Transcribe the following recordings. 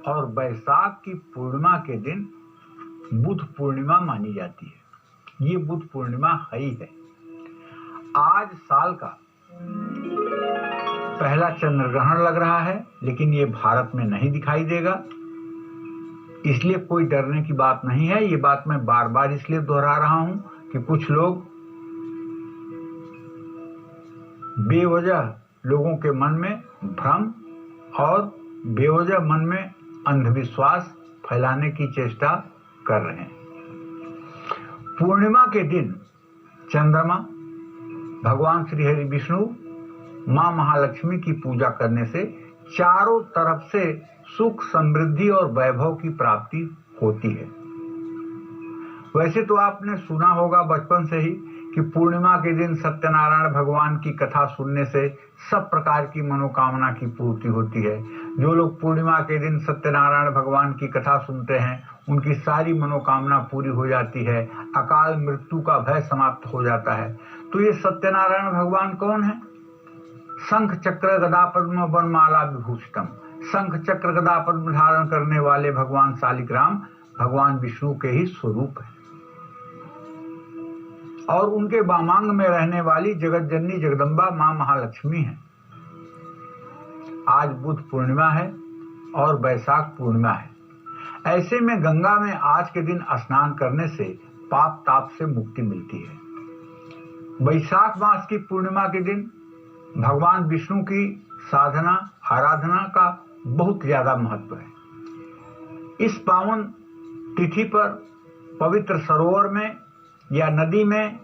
और बैसाख की पूर्णिमा के दिन बुध पूर्णिमा मानी जाती है। ये बुध पूर्णिमा है ही है। आज साल का पहला चंद्र ग्रहण लग रहा है, लेकिन ये भारत में नहीं दिखाई देगा, इसलिए कोई डरने की बात नहीं है। ये बात मैं बार बार इसलिए दोहरा रहा हूं कि कुछ लोग बेवजह लोगों के मन में भ्रम और बेवजह मन में अंधविश्वास फैलाने की चेष्टा कर रहे हैं। पूर्णिमा के दिन चंद्रमा, भगवान श्री हरि विष्णु, मां महालक्ष्मी की पूजा करने से चारों तरफ से सुख, समृद्धि और वैभव की प्राप्ति होती है। वैसे तो आपने सुना होगा बचपन से ही कि पूर्णिमा के दिन सत्यनारायण भगवान की कथा सुनने से सब प्रकार की मनोकामना की पूर्ति होती है। जो लोग पूर्णिमा के दिन सत्यनारायण भगवान की कथा सुनते हैं, उनकी सारी मनोकामना पूरी हो जाती है, अकाल मृत्यु का भय समाप्त हो जाता है। तो ये सत्यनारायण भगवान कौन है? शंख चक्र गदा पद्म वनमाला विभूषितम, शंख चक्र गदा पद्म धारण करने वाले भगवान शालिग्राम भगवान विष्णु के ही स्वरूप है। और उनके वामांग में रहने वाली जगत जननी जगदम्बा मां महालक्ष्मी है। आज बुध पूर्णिमा है और बैसाख पूर्णिमा है। ऐसे में गंगा में आज के दिन स्नान करने से पाप ताप से मुक्ति मिलती है। बैसाख मास की पूर्णिमा के दिन भगवान विष्णु की साधना आराधना का बहुत ज्यादा महत्व है। इस पावन तिथि पर पवित्र सरोवर में या नदी में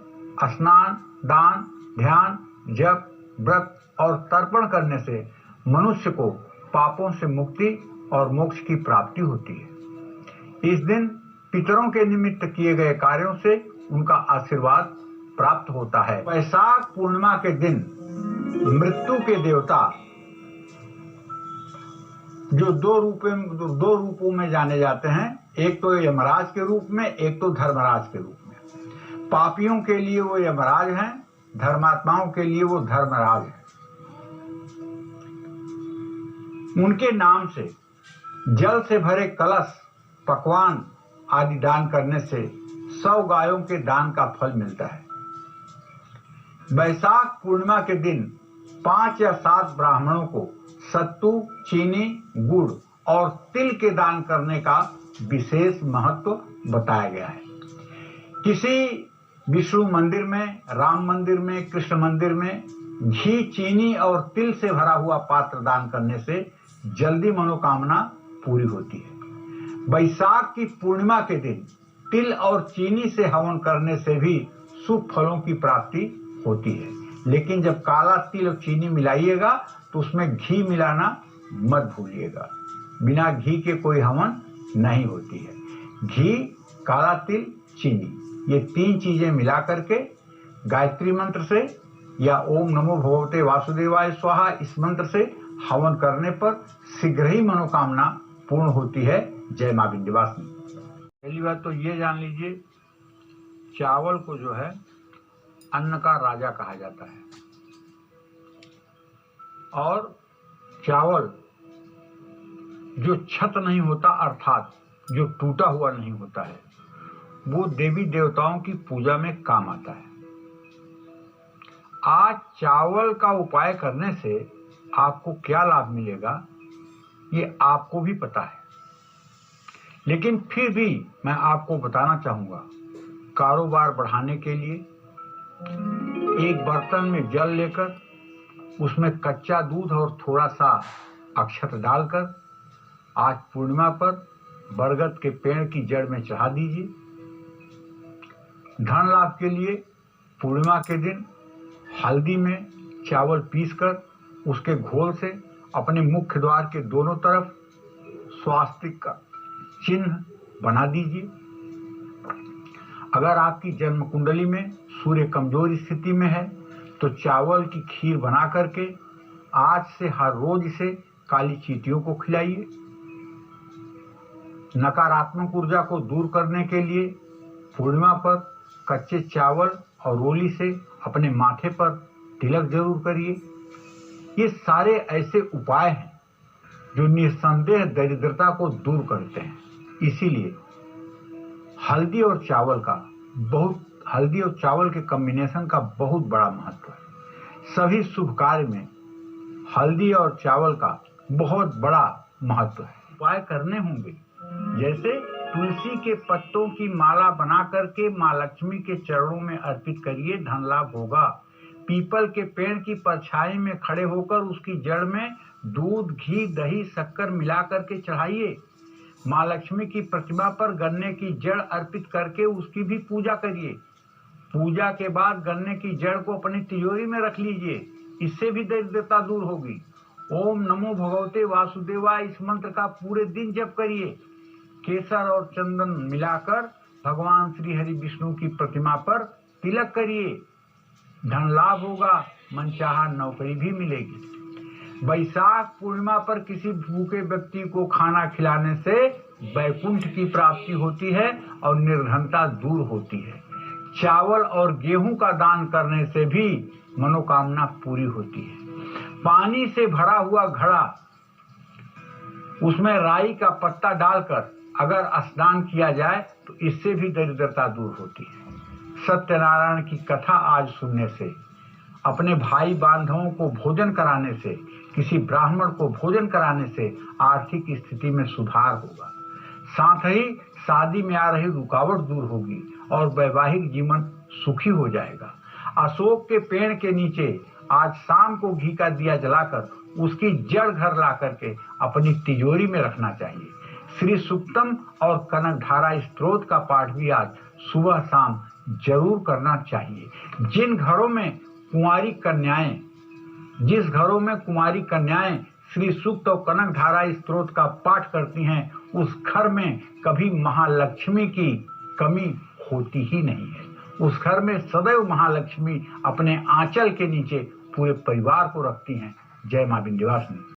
स्नान, दान, ध्यान, जप, व्रत और तर्पण करने से मनुष्य को पापों से मुक्ति और मोक्ष की प्राप्ति होती है। इस दिन पितरों के निमित्त किए गए कार्यों से उनका आशीर्वाद प्राप्त होता है। बैसाख पूर्णिमा के दिन मृत्यु के देवता, जो दो रूपों में जाने जाते हैं, एक तो यमराज के रूप में, एक तो धर्मराज के रूप में। पापियों के लिए वो यमराज हैं, धर्मात्माओं के लिए वो धर्मराज हैं। उनके नाम से जल से भरे कलश, पकवान आदि दान करने से 100 गायों के दान का फल मिलता है। बैसाख पूर्णिमा के दिन 5 या 7 ब्राह्मणों को सत्तू, चीनी, गुड़ और तिल के दान करने का विशेष महत्व बताया गया है। किसी विष्णु मंदिर में, राम मंदिर में, कृष्ण मंदिर में घी, चीनी और तिल से भरा हुआ पात्र दान करने से जल्दी मनोकामना पूरी होती है। बैसाख की पूर्णिमा के दिन तिल और चीनी से हवन करने से भी शुभ फलों की प्राप्ति होती है। लेकिन जब काला तिल और चीनी मिलाइएगा तो उसमें घी मिलाना मत भूलिएगा। बिना घी के कोई हवन नहीं होती है। घी, काला तिल, चीनी, ये 3 चीजें मिला करके गायत्री मंत्र से या ओम नमो भगवते वासुदेवाय स्वाहा इस मंत्र से हवन करने पर शीघ्र ही मनोकामना पूर्ण होती है। जय मां विंध्यवासिनी। पहली बात तो ये जान लीजिए, चावल को जो है अन्न का राजा कहा जाता है, और चावल जो छत नहीं होता, अर्थात जो टूटा हुआ नहीं होता है, वो देवी देवताओं की पूजा में काम आता है। आज चावल का उपाय करने से आपको क्या लाभ मिलेगा ये आपको भी पता है, लेकिन फिर भी मैं आपको बताना चाहूंगा। कारोबार बढ़ाने के लिए एक बर्तन में जल लेकर उसमें कच्चा दूध और थोड़ा सा अक्षत डालकर आज पूर्णिमा पर बरगद के पेड़ की जड़ में चढ़ा दीजिए। धन लाभ के लिए पूर्णिमा के दिन हल्दी में चावल पीसकर उसके घोल से अपने मुख्य द्वार के दोनों तरफ स्वास्तिक का चिन्ह बना दीजिए। अगर आपकी जन्म कुंडली में सूर्य कमजोर स्थिति में है तो चावल की खीर बना करके आज से हर रोज इसे काली चींटियों को खिलाइए। नकारात्मक ऊर्जा को दूर करने के लिए पूर्णिमा पर कच्चे चावल और रोली से अपने माथे पर तिलक जरूर करिए। ये सारे ऐसे उपाय हैं जो निस्संदेह दरिद्रता को दूर करते हैं। इसीलिए हल्दी और चावल के कॉम्बिनेशन का बहुत बड़ा महत्व है। सभी शुभ कार्य में हल्दी और चावल का बहुत बड़ा महत्व है। उपाय करने होंगे, जैसे तुलसी के पत्तों की माला बना करके माँ लक्ष्मी के चरणों में अर्पित करिए, धन लाभ होगा। पीपल के पेड़ की परछाई में खड़े होकर उसकी जड़ में दूध, घी, दही, शक्कर मिला करके चढ़ाइए। माँ लक्ष्मी की प्रतिमा पर गन्ने की जड़ अर्पित करके उसकी भी पूजा करिए। पूजा के बाद गन्ने की जड़ को अपनी तिजोरी में रख लीजिए, इससे भी दरिद्रता दूर होगी। ओम नमो भगवते वासुदेवाय इस मंत्र का पूरे दिन जप करिए। केसर और चंदन मिलाकर भगवान श्री हरि विष्णु की प्रतिमा पर तिलक करिए, धन लाभ होगा, मनचाहा नौकरी भी मिलेगी। वैशाख पूर्णिमा पर किसी भूखे व्यक्ति को खाना खिलाने से वैकुंठ की प्राप्ति होती है और निर्धनता दूर होती है। चावल और गेहूं का दान करने से भी मनोकामना पूरी होती है। पानी से भरा हुआ घड़ा, उसमें राई का पत्ता डालकर अगर स्नान किया जाए तो इससे भी दरिद्रता दूर होती है। सत्यनारायण की कथा आज सुनने से, अपने भाई बांधवों को भोजन कराने से, किसी ब्राह्मण को भोजन कराने से आर्थिक स्थिति में सुधार होगा। साथ ही शादी में आ रही रुकावट दूर होगी और वैवाहिक जीवन सुखी हो जाएगा। अशोक के पेड़ के नीचे आज शाम को घी का दिया जलाकर उसकी जड़ घर ला करके अपनी तिजोरी में रखना चाहिए। श्री सूक्तम और कनकधारा स्तोत्र का पाठ भी आज सुबह शाम जरूर करना चाहिए। जिस घरों में कुंवारी कन्याएं श्री सूक्त और कनकधारा स्तोत्र का पाठ करती हैं, उस घर में कभी महालक्ष्मी की कमी होती ही नहीं है। उस घर में सदैव महालक्ष्मी अपने आंचल के नीचे पूरे परिवार को रखती हैं। जय मां विंध्यवासिनी।